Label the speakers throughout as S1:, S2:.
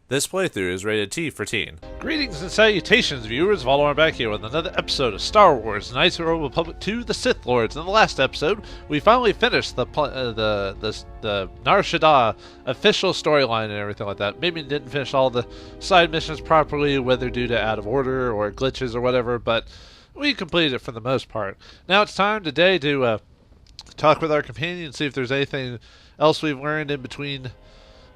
S1: This playthrough is rated T for teen.
S2: Greetings and salutations, viewers. Vauldemare back here with another episode of Star Wars: Knights of the Old Republic 2: The Sith Lords. In the last episode, we finally finished the Nar Shaddaa official storyline and everything like that. Maybe didn't finish all the side missions properly, whether due to out of order or glitches or whatever, but we completed it for the most part. Now it's time today to talk with our companion and see if there's anything else we've learned in between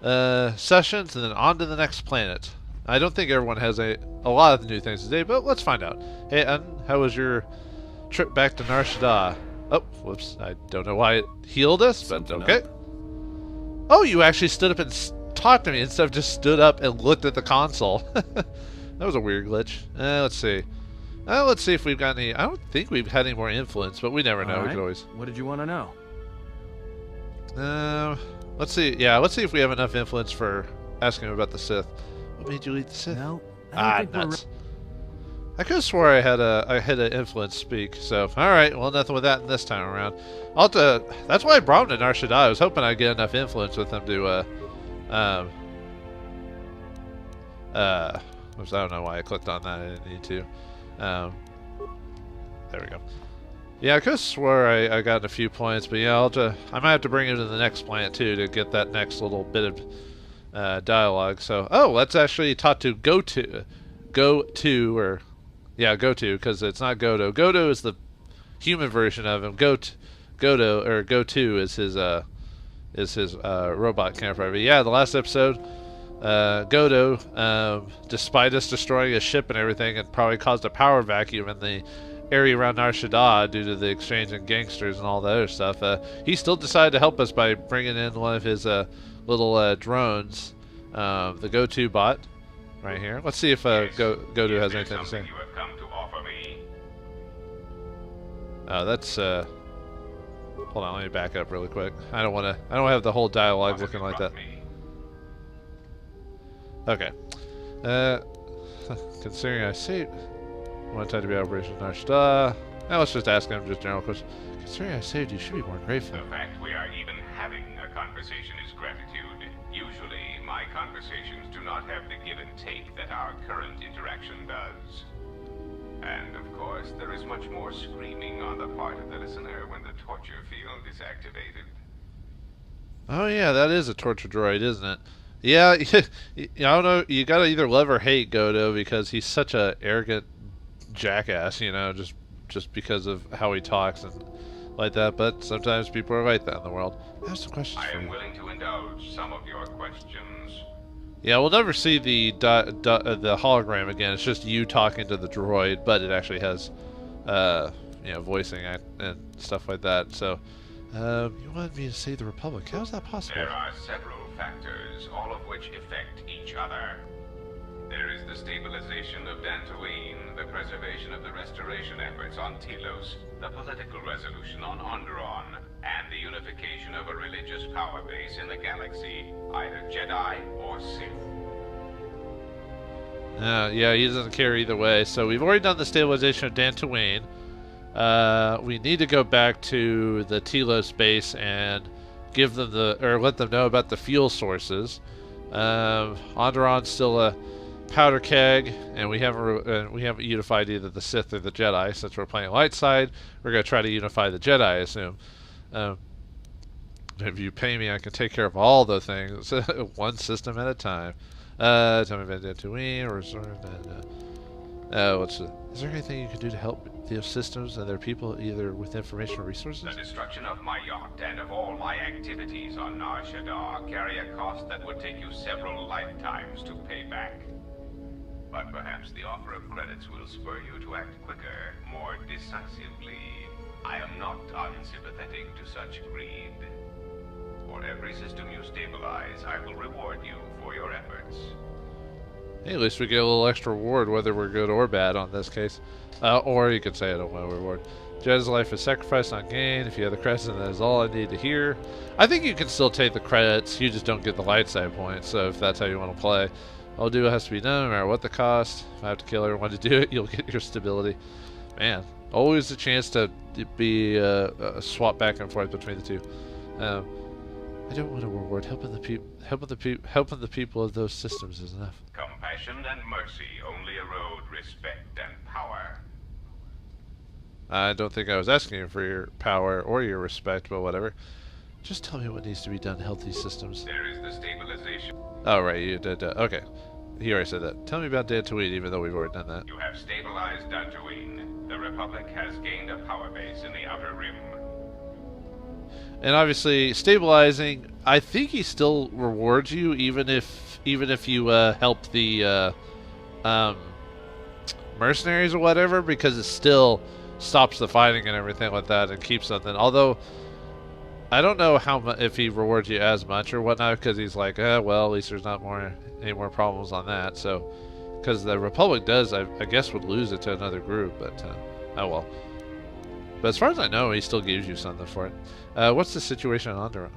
S2: sessions, and then on to the next planet. I don't think everyone has a lot of new things today, but let's find out. Hey, how was your trip back to Nar Shaddaa? Oh, whoops. I don't know why it healed us, but okay. Oh, you actually stood up and talked to me instead of just stood up and looked at the console. That was a weird glitch. Let's see. Let's see if we've got any... I don't think we've had any more influence, but we never know.
S3: All right.
S2: We could always...
S3: What did you want to know?
S2: Let's see. Yeah, let's see if we have enough influence for asking him about the Sith. What made you leave the Sith?
S3: No, I don't think
S2: nuts. I could have swore I had an influence speak. So, all right. Well, nothing with that this time around. I'll have to. That's why I brought him to Nar Shaddaa. I was hoping I'd get enough influence with him to. Which I don't know why I clicked on that. I didn't need to. There we go. Yeah, I could have swore I got a few points, but yeah, I might have to bring him to the next planet too to get that next little bit of dialogue. So, let's actually talk to Goto, because it's not Goto. Goto is the human version of him. Goto is his robot counterpart. But yeah, the last episode, Goto, despite us destroying his ship and everything, it probably caused a power vacuum in the area around Nar Shaddaa due to the exchange in gangsters and all the other stuff. He still decided to help us by bringing in one of his little drones, the Goto bot, right here. Let's see if Goto has anything to say.
S4: You have come to offer me?
S2: That's hold on, let me back up really quick. I don't have the whole dialogue looking like that. Okay. Considering I see. One time to be Operation Nar Shaddaa. Now let's just ask him just general questions. Considering I saved you, should be more grateful.
S4: The fact we are even having a conversation is gratitude. Usually, my conversations do not have the give and take that our current interaction does. And of course, there is much more screaming on the part of the listener when the torture field is activated.
S2: Oh yeah, that is a torture droid, isn't it? Yeah, I don't know. You gotta either love or hate Goto because he's such a arrogant jackass, just because of how he talks and like that. But sometimes people are like that in the world. I have some questions for you.
S4: I am willing to indulge some of your questions.
S2: Yeah, we'll never see the hologram again. It's just you talking to the droid, but it actually has, voicing and stuff like that. So, you wanted me to save the Republic. How is that possible?
S4: There are several factors, all of which affect each other. There is the stabilization of Dantooine, the preservation of the restoration efforts on Telos, the political resolution on Onderon, and the unification of a religious power base in the galaxy, either Jedi or Sith.
S2: Yeah, he doesn't care either way. So we've already done the stabilization of Dantooine. We need to go back to the Telos base and give them let them know about the fuel sources. Onderon's still a powder keg, and we haven't unified either the Sith or the Jedi. Since we're playing light side, we're going to try to unify the Jedi, I assume. If you pay me, I can take care of all the things, one system at a time. Tell me about Dantooine, is there anything you can do to help the systems and their people, either with information or resources?
S4: The destruction of my yacht and of all my activities on Nar Shaddaa carry a cost that would take you several lifetimes to pay back. But perhaps the offer of credits will spur you to act quicker, more decisively. I am not unsympathetic to such greed. For every system you stabilize, I will reward you for your efforts.
S2: Hey, at least we get a little extra reward, whether we're good or bad on this case. Or you could say I don't want a reward. Jedi's life is sacrificed, not gained. If you have the credits, then that is all I need to hear. I think you can still take the credits, you just don't get the light side points, so if that's how you want to play. All do what has to be done, no matter what the cost. If I have to kill everyone to do it, you'll get your stability. Man, always a chance to be swap back and forth between the two. I don't want a reward. Helping the people of those systems is enough.
S4: Compassion and mercy only erode respect and power.
S2: I don't think I was asking you for your power or your respect, but whatever. Just tell me what needs to be done to help these systems.
S4: There is the stabilization.
S2: Oh, right, you did. Okay. He already said that. Tell me about Dantooine, even though we've already done that.
S4: You have stabilized Dantooine. The Republic has gained a power base in the Outer Rim.
S2: And obviously, stabilizing, I think he still rewards you, even if you help the mercenaries or whatever, because it still stops the fighting and everything like that and keeps something. Although, I don't know if he rewards you as much or whatnot, because he's like, well, at least there's not any more problems on that. So, because the Republic does, I guess, would lose it to another group, but oh well. But as far as I know, he still gives you something for it. What's the situation on Onderon?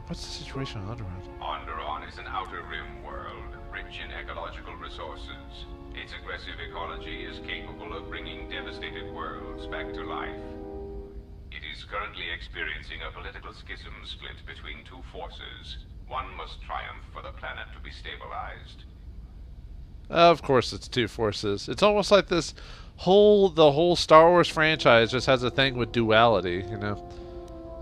S4: Onderon is an Outer Rim world, rich in ecological resources. Its aggressive ecology is capable of bringing devastated worlds back to life. It is currently experiencing a political schism split between two forces. One must triumph for the planet to be stabilized.
S2: Of course, it's two forces. It's almost like the whole Star Wars franchise just has a thing with duality, you know.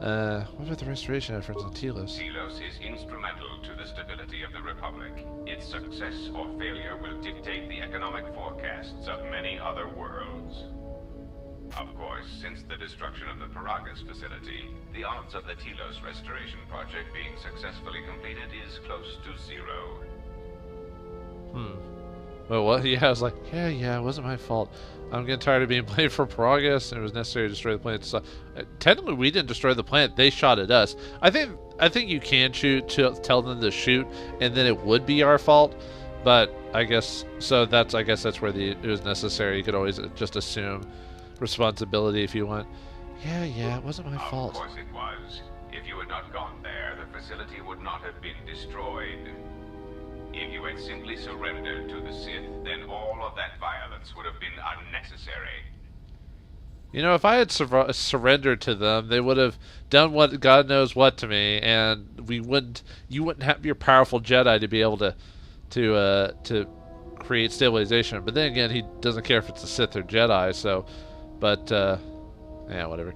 S2: What about the restoration efforts on Telos?
S4: Telos is instrumental to the stability of the Republic. Its success or failure will dictate the economic forecasts of many other worlds. Of course, since the destruction of the Paragas facility, the odds of the Telos restoration project being successfully completed is close to 0.
S2: Well, what? Yeah, I was like, yeah, it wasn't my fault. I'm getting tired of being blamed for Paragas, and it was necessary to destroy the planet. So, technically, we didn't destroy the planet; they shot at us. I think you can tell them to shoot, and then it would be our fault. But I guess so. I guess that's where it was necessary. You could always just assume responsibility if you want. Yeah, it wasn't my fault.
S4: Of course it was. If you had not gone there, the facility would not have been destroyed. If you had simply surrendered to the Sith, then all of that violence would have been unnecessary.
S2: You know, if I had surrendered to them, they would have done what God knows what to me, and you wouldn't have your powerful Jedi to be able to create stabilization. But then again, he doesn't care if it's a Sith or Jedi, so. But yeah, whatever.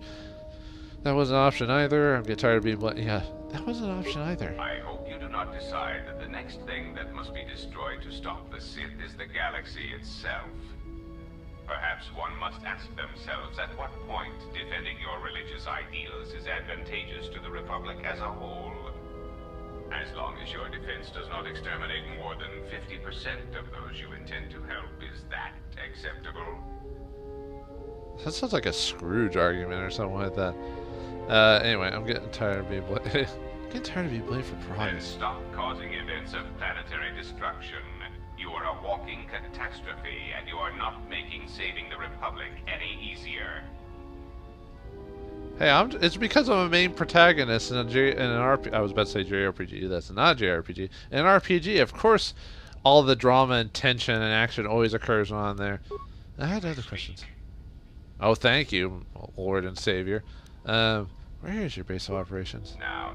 S2: That wasn't an option either. I'm getting tired of being yeah, that wasn't an option either.
S4: I hope you do not decide that the next thing that must be destroyed to stop the Sith is the galaxy itself. Perhaps one must ask themselves at what point defending your religious ideals is advantageous to the Republic as a whole. As long as your defense does not exterminate more than 50% of those you intend to help, is that acceptable?
S2: That sounds like a Scrooge argument or something like that. Anyway, I'm getting tired of being blamed. For
S4: Then
S2: Paragas.
S4: stop causing events of planetary destruction. You are a walking catastrophe, and you are not making saving the Republic any easier.
S2: Hey, it's because I'm a main protagonist in an RPG. I was about to say JRPG. That's not JRPG. In an RPG, of course, all the drama and tension and action always occurs on there. I had other questions. Oh, thank you, Lord and Savior. Where is your base of operations?
S4: Now,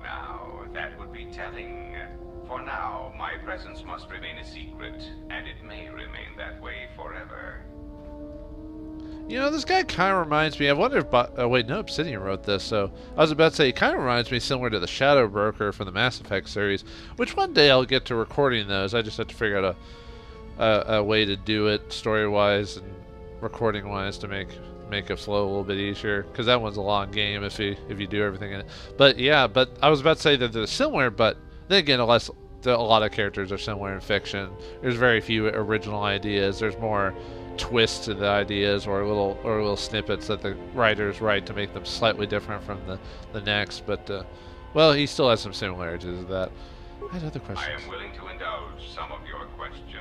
S4: that would be telling. For now, my presence must remain a secret, and it may remain that way forever.
S2: You know, this guy kind of reminds me. I wonder if. Oh, wait, no, Obsidian wrote this, so I was about to say he kind of reminds me similar to the Shadow Broker from the Mass Effect series, which one day I'll get to recording those. I just have to figure out a way to do it story-wise and recording-wise to make it flow a little bit easier, because that one's a long game if you do everything in it. But yeah, I was about to say that they're similar, but then again, a lot of characters are similar in fiction. There's very few original ideas. There's more twists to the ideas or little snippets that the writers write to make them slightly different from the next. But well, he still has some similarities to that. I had other questions.
S4: I am willing to indulge some of your questions.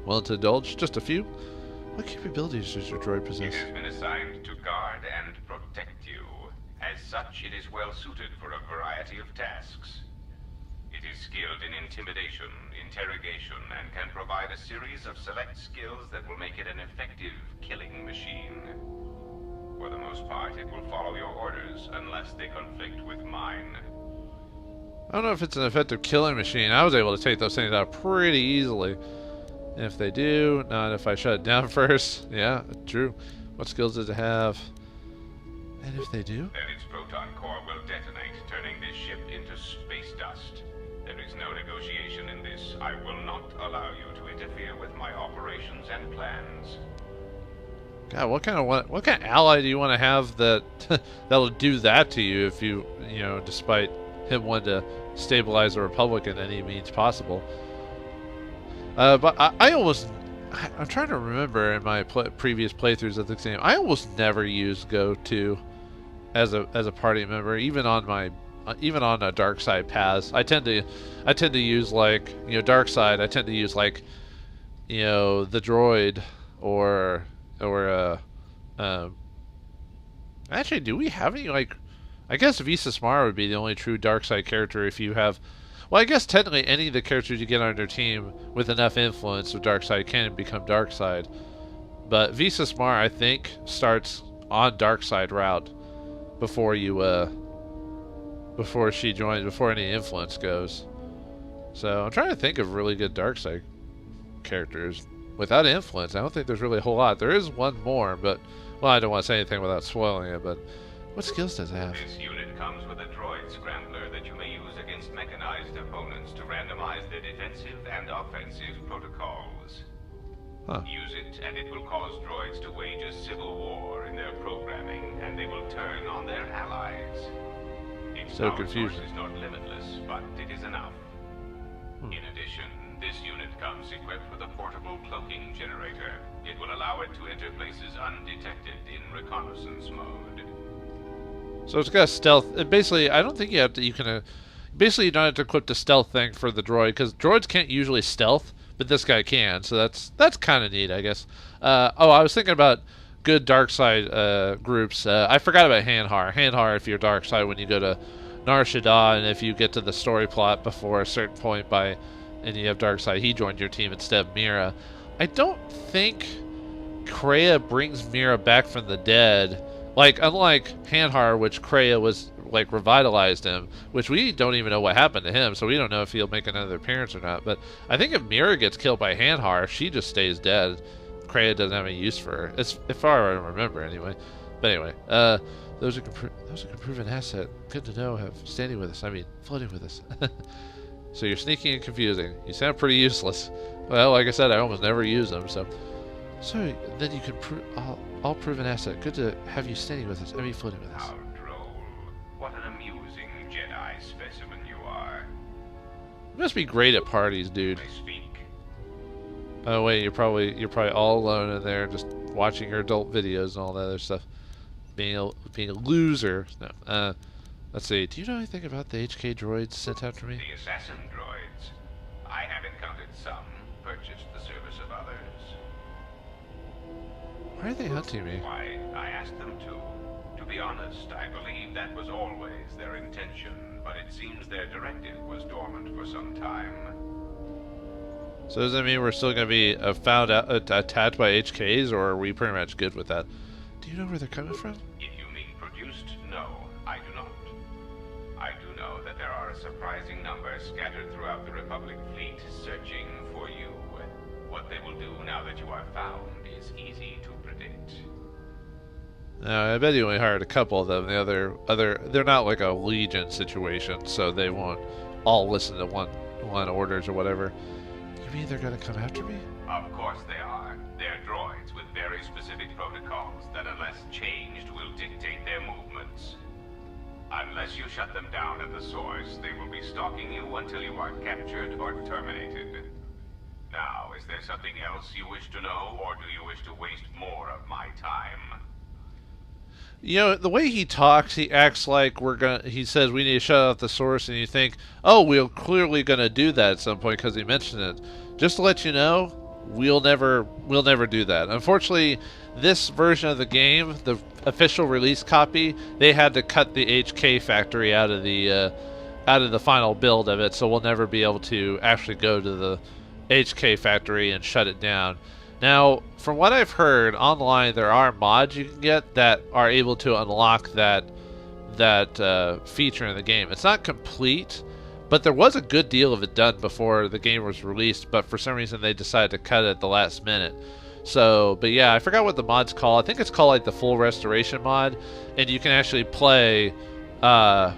S2: Willing to indulge? Just a few? What capabilities does your droid
S4: It
S2: possess?
S4: has been assigned to guard and protect you. As such, it is well suited for a variety of tasks. It is skilled in intimidation, interrogation, and can provide a series of select skills that will make it an effective killing machine. For the most part, it will follow your orders unless they conflict with mine.
S2: I don't know if it's an effective killing machine. I was able to take those things out pretty easily. And if they do, not if I shut it down first. Yeah, true. What skills does it have? And if they do?
S4: Then its proton core will detonate, turning this ship into space dust. There is no negotiation in this. I will not allow you to interfere with my operations and plans.
S2: God, what kind of ally do you want to have that that'll do that to you if you know, despite him wanting to stabilize the Republic in any means possible? But I'm trying to remember in my previous playthroughs of the game, I almost never used Goto as a party member, even on a dark side paths. I tend to use, like, you know, dark side. I tend to use, like, you know, the droid or actually, do we have any, like, I guess Visas Mara would be the only true dark side character if you have, well, I guess technically any of the characters you get on your team with enough influence of dark side can become dark side. But Visas Mara, I think, starts on dark side route before she joins, before any influence goes. So I'm trying to think of really good dark side characters without influence. I don't think there's really a whole lot. There is one more, but, well, I don't want to say anything without spoiling it, but what skills does it have?
S4: This unit comes with a droid scrambler that you may use against mechanized opponents to randomize the defensive and offensive protocols.
S2: Huh.
S4: Use it, and it will cause droids to wage a civil war in their programming, and they will turn on their allies. Its
S2: So
S4: power
S2: confusing.
S4: source is not limitless, but it is enough. In addition, this unit comes equipped with a portable cloaking generator. It will allow it to enter places undetected in reconnaissance mode.
S2: So it's got stealth. Basically, I don't think you have to. Basically, you don't have to equip the stealth thing for the droid, because droids can't usually stealth, but this guy can. So that's kind of neat, I guess. Oh, I was thinking about good dark side groups. I forgot about Hanhar. Hanhar, if you're dark side, when you go to Nar Shaddaa, and if you get to the story plot before a certain point and you have dark side, he joined your team instead of Mira. I don't think Kreia brings Mira back from the dead. Like, unlike Hanhar, which Kreia was, like, revitalized him, which we don't even know what happened to him, so we don't know if he'll make another appearance or not. But I think if Mira gets killed by Hanhar, she just stays dead. Kreia doesn't have any use for her. As far as I remember, anyway. But anyway, those can prove an asset. Good to know. Have standing with us. I mean, floating with us. So you're sneaky and confusing. You sound pretty useless. Well, like I said, I almost never use them, so then you can all prove an asset. Good to have you standing with us. I mean, floating with us.
S4: How droll. What an amusing Jedi specimen you are.
S2: You must be great at parties, dude.
S4: I speak.
S2: Oh wait, you're probably all alone in there, just watching your adult videos and all that other stuff. Being a loser. No. Let's see. Do you know anything about the HK droids sent after me?
S4: The assassin droids. I have encountered some, purchased the service of others.
S2: Why are they hunting me?
S4: Why, I asked them to. To be honest, I believe that was always their intention, but it seems their directive was dormant for some time.
S2: So does that mean we're still going to be found out attacked by HKs, or are we pretty much good with that? Do you know where they're coming from?
S4: If you mean produced, no, I do not. I do know that there are a surprising number scattered throughout the Republic fleet searching for you. What they will do now that you are found is easy to predict.
S2: No, I bet you only hired a couple of them. The other, they're not like a Legion situation, so they won't all listen to one orders or whatever. You mean they're gonna come after me?
S4: Of course they are. They're droids with very specific protocols that, unless changed, will dictate their movements. Unless you shut them down at the source, they will be stalking you until you are captured or terminated. Now, is there something else you wish to know, or do you wish to waste more of my time?
S2: You know, the way he talks, he acts like he says we need to shut off the source, and you think, oh, we're clearly gonna do that at some point because he mentioned it. Just to let you know, we'll never do that. Unfortunately, this version of the game, the official release copy, they had to cut the HK factory out of the final build of it, so we'll never be able to actually go to the HK factory and shut it down. Now, from what I've heard online, there are mods you can get that are able to unlock that feature in the game. It's not complete, But there was a good deal of it done before the game was released, but for some reason they decided to cut it at the last minute. So, but yeah, I forgot what the mod's called. I think it's called like the Full Restoration mod, and you can actually play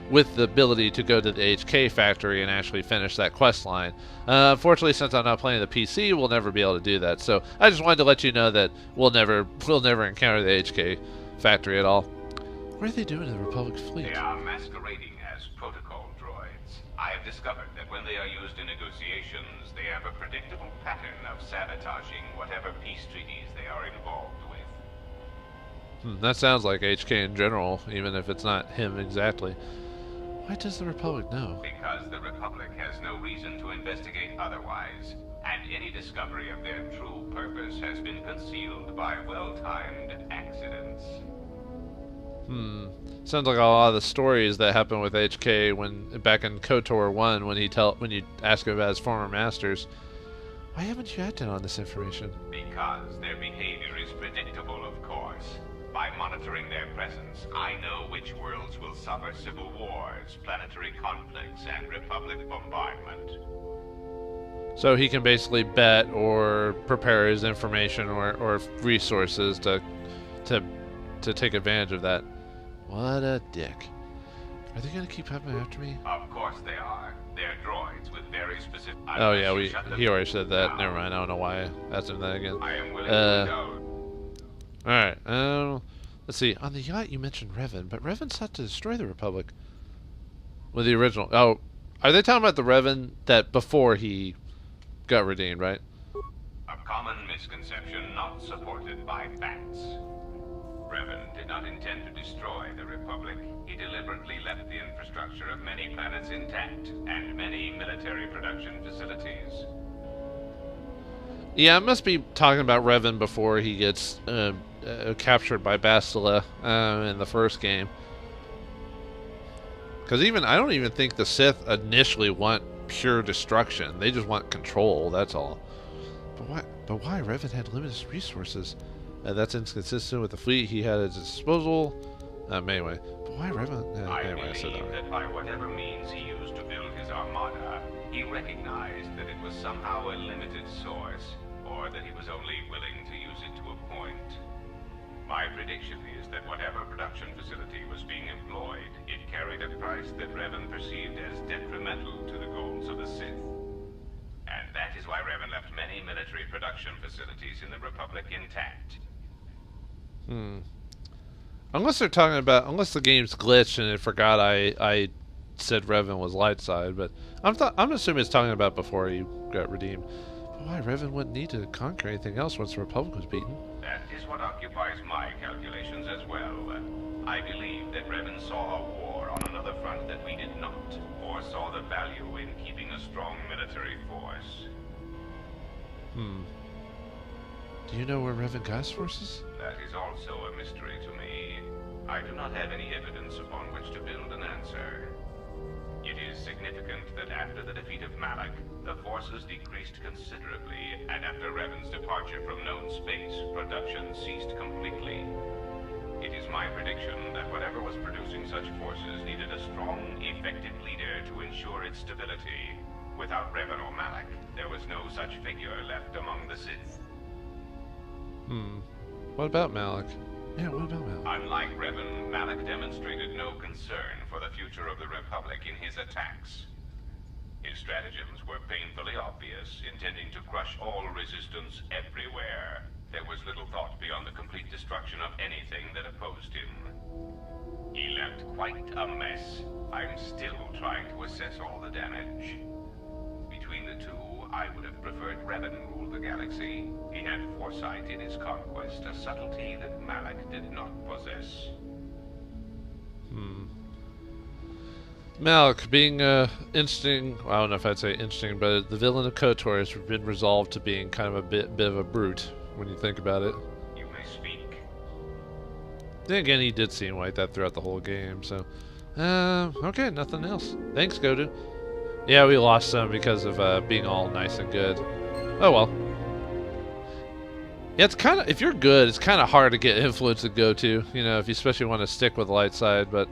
S2: with the ability to go to the HK factory and actually finish that quest line. Unfortunately, since I'm not playing the PC, we'll never be able to do that. So I just wanted to let you know that we'll never encounter the HK factory at all. What are they doing to the Republic fleet?
S4: They are masquerading as protocol droids. I have discovered that when they are used in negotiations, they have a predictable pattern of sabotaging whatever peace treaties they are involved with.
S2: That sounds like HK in general, even if it's not him exactly. Why does the Republic know?
S4: Because the Republic has no reason to investigate otherwise, and any discovery of their true purpose has been concealed by well-timed accidents.
S2: Sounds like a lot of the stories that happened with HK when back in KOTOR 1 when you ask him about his former masters. Why haven't you acted on this information?
S4: Because their behavior is predictable, of course. By monitoring their presence, I know which worlds will suffer civil wars, planetary conflicts, and Republic bombardment.
S2: So he can basically bet or prepare his information or resources to take advantage of that. What a dick. Are they gonna keep coming after me?
S4: Of course they are. They're droids with very specific...
S2: Oh yeah, he already said that. Never mind, I don't know why I asked him that again.
S4: I am willing to go.
S2: Alright, let's see. On the yacht you mentioned Revan, but Revan sought to destroy the Republic. With the original... Oh, are they talking about the Revan that before he got redeemed, right?
S4: A common misconception not supported by facts. Revan did not intend to destroy the Republic. He deliberately left the infrastructure of many planets intact, and many military production facilities.
S2: Yeah, I must be talking about Revan before he gets captured by Bastila in the first game. Because I don't even think the Sith initially want pure destruction. They just want control, that's all. But why? Revan had limited resources. That's inconsistent with the fleet he had at his disposal. Anyway, but why Revan? Anyway, I said that right.
S4: That by whatever means he used to build his armada, he recognized that it was somehow a limited source, or that he was only willing to use it to a point. My prediction is that whatever production facility was being employed, it carried a price that Revan perceived as detrimental to the goals of the Sith. And that is why Revan left many military production facilities in the Republic intact.
S2: Unless the game's glitched and it forgot I said Revan was light side, but I'm assuming it's talking about before he got redeemed. But why Revan wouldn't need to conquer anything else once the Republic was beaten?
S4: That is what occupies my calculations as well. I believe that Revan saw a war on another front that we did not, or saw the value in keeping a strong military force.
S2: Do you know where Revan got his forces?
S4: That is also a mystery to me. I do not have any evidence upon which to build an answer. It is significant that after the defeat of Malek, the forces decreased considerably, and after Revan's departure from known space, production ceased completely. It is my prediction that whatever was producing such forces needed a strong, effective leader to ensure its stability. Without Revan or Malek, there was no such figure left among the Sith.
S2: What about Malek? Yeah, what about Malek?
S4: Unlike Revan, Malek demonstrated no concern for the future of the Republic in his attacks. His stratagems were painfully obvious, intending to crush all resistance everywhere. There was little thought beyond the complete destruction of anything that opposed him. He left quite a mess. I'm still trying to assess all the damage. Between the two, I would have preferred Revan rule the galaxy. He had foresight in his conquest, a subtlety that Malek did not possess.
S2: Malek being interesting, well, I don't know if I'd say interesting, but the villain of KOTOR has been resolved to being kind of a bit of a brute when you think about it.
S4: You may speak.
S2: Then again, he did seem like that throughout the whole game, so... okay, nothing else. Thanks, Goto. Yeah, we lost some because of being all nice and good. Oh well. Yeah, it's kind of, if you're good, it's kind of hard to get influence to go to, you know, if you especially want to stick with the light side, but,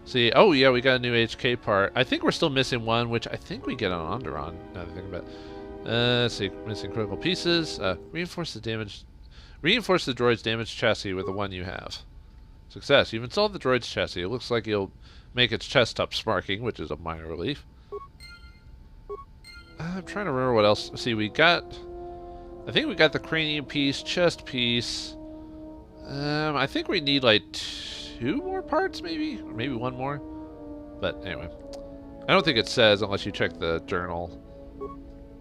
S2: See, oh yeah, we got a new HK part. I think we're still missing one, which I think we get on Onderon, now that I think about it. Let's see, missing critical pieces. Reinforce the droid's damaged chassis with the one you have. Success. You've installed the droid's chassis. It looks like you'll make its chest stop sparking, which is a minor relief. I'm trying to remember what else. See, I think we got the cranium piece, chest piece. I think we need like 2 more parts, maybe? Or maybe 1 more. But anyway. I don't think it says unless you check the journal.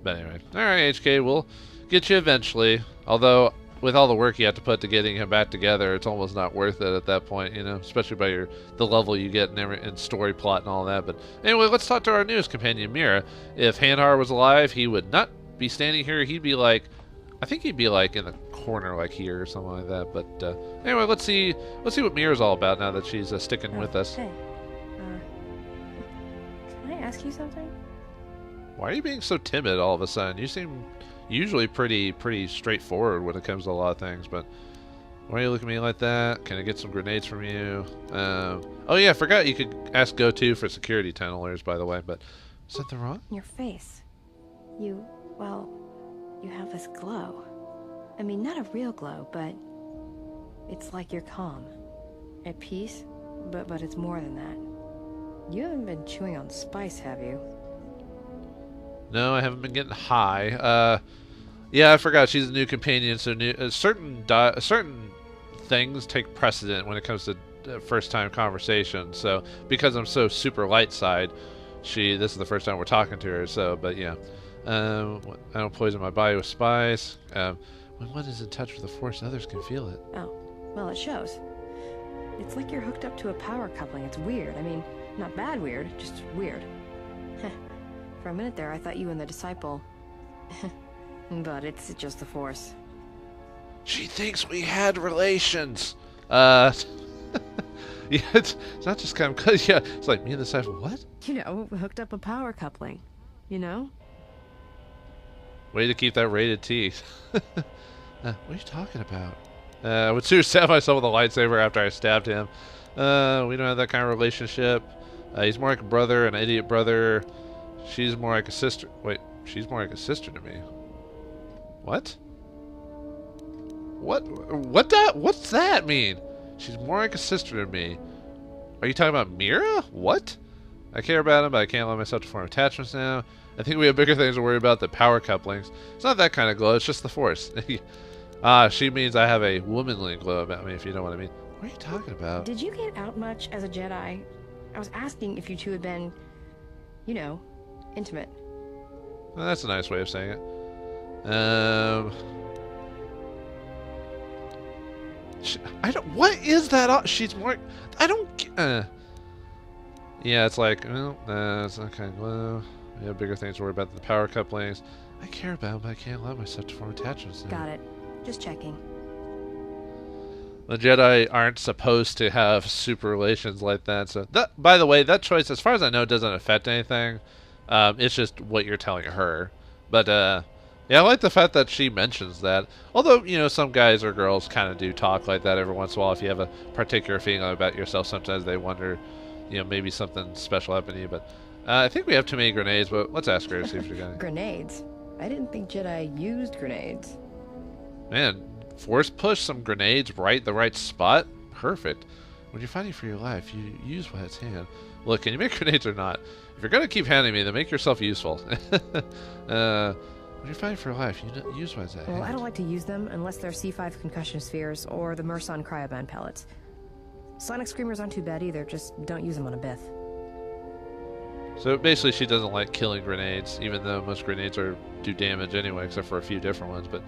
S2: But anyway. Alright, HK, we'll get you eventually. Although, with all the work you have to put to getting him back together, it's almost not worth it at that point, you know? Especially by the level you get in story plot and all that. But anyway, let's talk to our newest companion, Mira. If Handhar was alive, he would not be standing here. He'd be like... I think he'd be like in the corner like here or something like that. But anyway, let's see what Mira's all about now that she's sticking with us.
S5: Hey, can I ask you something?
S2: Why are you being so timid all of a sudden? You seem usually pretty straightforward when it comes to a lot of things, but why are you looking at me like that? Can I get some grenades from you? Oh yeah, I forgot you could ask Goto for security tunnelers, by the way, but is something wrong?
S5: Your face. You have this glow. I mean, not a real glow, but it's like you're calm. At peace, but it's more than that. You haven't been chewing on spice, have you?
S2: No, I haven't been getting high. Yeah, I forgot she's a new companion, so certain things take precedent when it comes to first-time conversation. So because I'm so super light side, this is the first time we're talking to her. So, but yeah. I don't poison my body with spice. When one is in touch with the Force, others can feel it.
S5: Oh, well, it shows. It's like you're hooked up to a power coupling. It's weird. I mean, not bad weird, just weird. For a minute there, I thought you and the disciple... but it's just the Force.
S2: She thinks we had relations. Yeah, it's not just kind of... Yeah, it's like me and the disciple, what?
S5: You know, hooked up a power coupling. You know?
S2: Way to keep that rated T. What are you talking about? I would sooner stab myself with a lightsaber after I stabbed him. We don't have that kind of relationship. He's more like a brother, an idiot brother. She's more like a sister. Wait, she's more like a sister to me. What? What's that mean? She's more like a sister to me. Are you talking about Mira? What? I care about him, but I can't allow myself to form attachments now. I think we have bigger things to worry about than power couplings. It's not that kind of glow, it's just the Force. She means I have a womanly glow about me, if you know what I mean. What are you talking about?
S5: Did you get out much as a Jedi? I was asking if you two had been, you know, intimate.
S2: Well, that's a nice way of saying it. What is that? She's more... I don't... Yeah, it's like, well, it's not kind of glow. We have bigger things to worry about than the power couplings. I care about them, but I can't allow myself to form attachments now.
S5: Got it. Just checking.
S2: The Jedi aren't supposed to have super relations like that. So, by the way, that choice, as far as I know, doesn't affect anything. It's just what you're telling her. But, yeah, I like the fact that she mentions that. Although, you know, some guys or girls kind of do talk like that every once in a while. If you have a particular feeling about yourself, sometimes they wonder, you know, maybe something special happened to you. But I think we have too many grenades, but let's ask her to see if she got any.
S5: Grenades? I didn't think Jedi used grenades.
S2: Man, Force push some grenades the right spot? Perfect. When you're fighting for your life, you use what's hand. Look, can you make grenades or not? If you're going to keep handing me, then make yourself useful. When you're fighting for your life, you use what's at hand.
S5: Well, I don't like to use them unless they're C5 concussion spheres or the Merson cryoband pellets. Sonic Screamers aren't too bad either, just don't use them on a Bith.
S2: So basically she doesn't like killing grenades, even though most grenades do damage anyway, except for a few different ones, but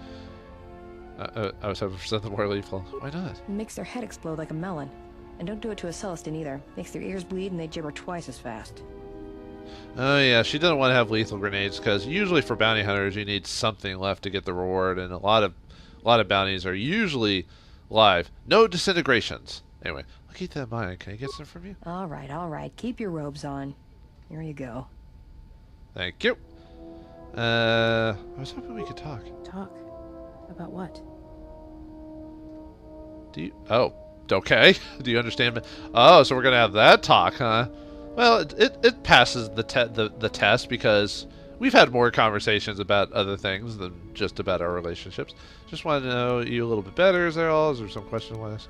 S2: I was hoping for something more lethal. Why not?
S5: It makes their head explode like a melon. And don't do it to a Celestin either. Makes their ears bleed and they gibber twice as fast.
S2: Oh yeah, she doesn't want to have lethal grenades, because usually for bounty hunters you need something left to get the reward, and a lot of bounties are usually live. No disintegrations. Anyway, I'll keep that in mind. Can I get some from you?
S5: Alright. Keep your robes on. Here you go.
S2: Thank you. I was hoping we could talk.
S5: Talk? About what?
S2: Oh, Okay. Do you understand me? Oh, so we're gonna have that talk, huh? Well, it passes the test because we've had more conversations about other things than just about our relationships. Just want to know you a little bit better. Is there some question to ask?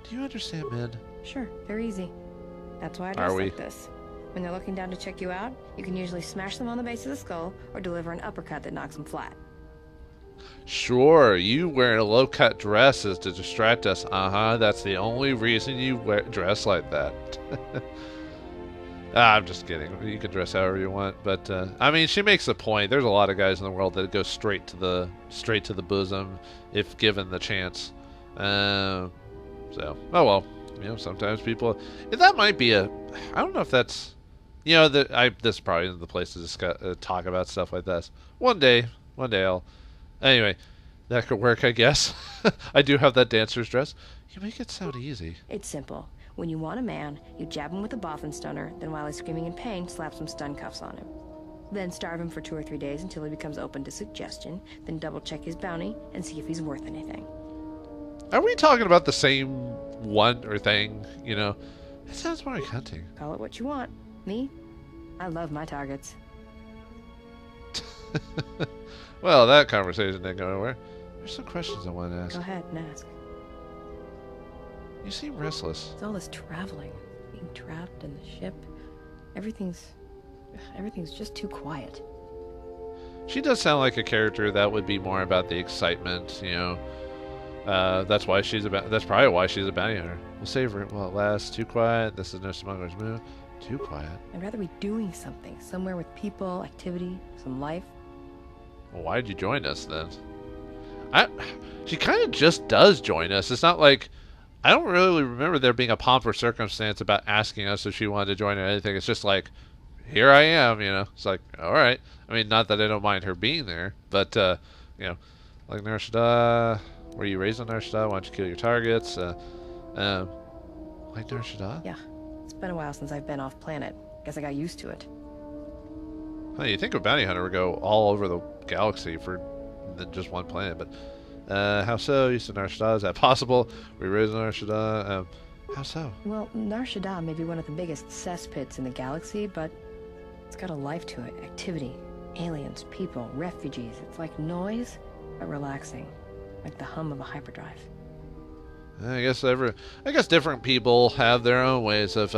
S2: Do you understand, men?
S5: Sure, they're easy. That's why I dress like this. When they're looking down to check you out, you can usually smash them on the base of the skull or deliver an uppercut that knocks them flat.
S2: Sure, you wearing a low-cut dress is to distract us. Uh-huh, that's the only reason you dress like that. I'm just kidding. You can dress however you want, but I mean, she makes a point. There's a lot of guys in the world that go straight to the bosom if given the chance. So, oh well. You know, sometimes people. That might be a. I don't know if that's. You know, this probably isn't the place to discuss, talk about stuff like this. One day I'll. Anyway, that could work, I guess. I do have that dancer's dress. You make it sound easy.
S5: It's simple. When you want a man, you jab him with a Bothan stunner, then while he's screaming in pain, slap some stun cuffs on him. Then starve him for 2 or 3 days until he becomes open to suggestion, then double check his bounty and see if he's worth anything.
S2: Are we talking about the same one or thing, you know? It sounds more like hunting.
S5: Call it what you want. Me? I love my targets.
S2: Well, that conversation didn't go anywhere. There's some questions I want to ask.
S5: Go ahead and ask.
S2: You seem restless.
S5: It's all this traveling, being trapped in the ship. Everything's just too quiet.
S2: She does sound like a character that would be more about the excitement, you know. That's probably why she's a bounty hunter. We'll savor it while it lasts. Too quiet. This is no smuggler's move. Too quiet.
S5: I'd rather be doing something, somewhere with people, activity, some life.
S2: Well, why'd you join us then? She kind of just does join us. It's not like I don't really remember there being a pomp or circumstance about asking us if she wanted to join or anything. It's just like, here I am, you know. It's like, all right. I mean, not that I don't mind her being there, but you know, like Nar Shaddaa. Were you raised on Nar Shaddaa? Why don't you kill your targets? Like Nar Shaddaa?
S5: Yeah, it's been a while since I've been off planet. Guess I got used to it.
S2: Well, you think a bounty hunter would go all over the galaxy for just one planet, but how so? You said Nar Shaddaa. Is that possible? Were you raised on Nar Shaddaa? How so?
S5: Well, Nar Shaddaa may be one of the biggest cesspits in the galaxy, but it's got a life to it. Activity, aliens, people, refugees. It's like noise, but relaxing. Like the hum of a hyperdrive.
S2: I guess different people have their own ways of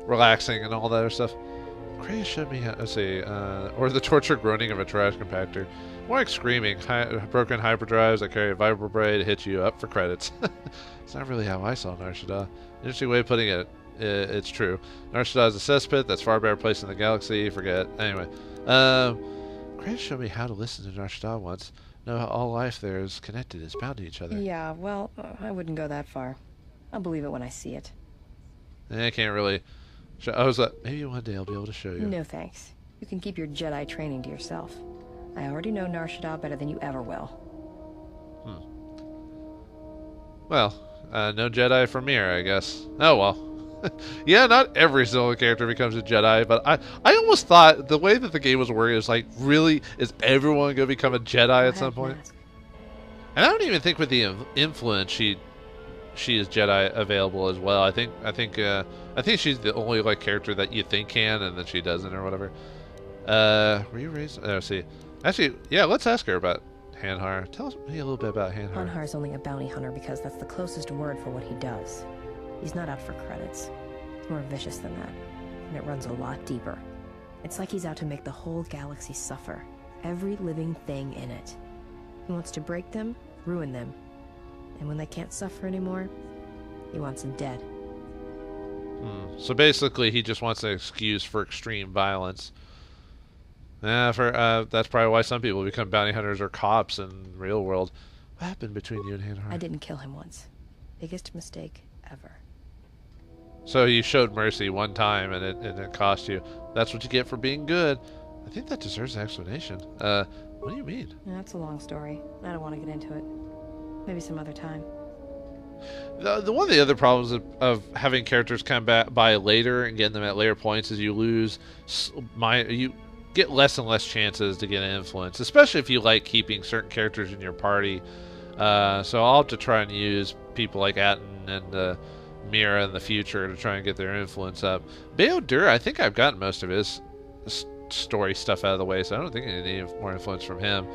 S2: relaxing and all that other stuff. Cray showed me how, let's see, or the torture groaning of a trash compactor. More like screaming. Broken hyperdrives that carry a vibroblade to hit you up for credits. It's not really how I saw Nar Shaddaa. Interesting way of putting it. It's true. Nar Shaddaa is a cesspit that's far better placed in the galaxy. Forget. Anyway, Cray showed me how to listen to Nar Shaddaa once. Know how all life there is connected, is bound to each other.
S5: Yeah, well, I wouldn't go that far. I'll believe it when I see it.
S2: I can't really. I was like, maybe one day I'll be able to show you.
S5: No thanks. You can keep your Jedi training to yourself. I already know Nar Shaddaa better than you ever will.
S2: Well, no Jedi for Mira, I guess. Oh well. Yeah, not every single character becomes a Jedi, but I almost thought the way that the game was working is like, really, is everyone going to become a Jedi at some point? And I don't even think with the influence she is Jedi available as well. I think she's the only like character that you think can, and then she doesn't or whatever. Were you raised? Oh, see. Actually, yeah, let's ask her about Hanhar. Tell me a little bit about Hanhar.
S5: Hanhar's only a bounty hunter because that's the closest word for what he does. He's not out for credits. It's more vicious than that, and it runs a lot deeper. It's like he's out to make the whole galaxy suffer. Every living thing in it. He wants to break them, ruin them. And when they can't suffer anymore, he wants them dead.
S2: So basically, he just wants an excuse for extreme violence. That's probably why some people become bounty hunters or cops in the real world. What happened between you and Hanhar?
S5: I didn't kill him once. Biggest mistake ever.
S2: So you showed mercy one time, and it cost you. That's what you get for being good. I think that deserves an explanation. What do you mean?
S5: That's a long story. I don't want to get into it. Maybe some other time.
S2: The one of the other problems of having characters come back by later and getting them at later points is you get less and less chances to get an influence, especially if you like keeping certain characters in your party. So I'll have to try and use people like Atten and Mira in the future to try and get their influence up. BioWare, I think I've gotten most of his story stuff out of the way, so I don't think I need any more influence from him.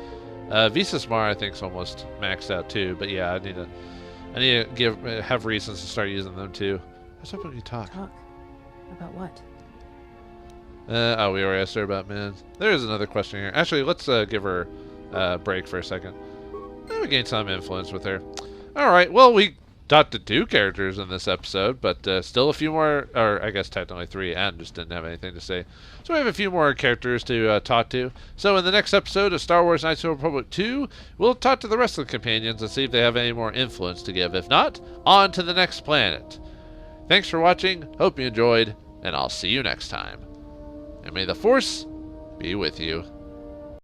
S2: Visas Mar, I think, is almost maxed out too, but yeah, I need to have reasons to start using them too. What's up when you talk?
S5: Talk? About what?
S2: Oh, we already asked her about men. There is another question here. Actually, let's give her a break for a second. We gained some influence with her. Alright, well, we got to 2 characters in this episode, but still a few more, or I guess technically 3, and just didn't have anything to say. So we have a few more characters to talk to. So in the next episode of Star Wars Knights of the Republic 2, we'll talk to the rest of the companions and see if they have any more influence to give. If not, on to the next planet. Thanks for watching, hope you enjoyed, and I'll see you next time. And may the Force be with you.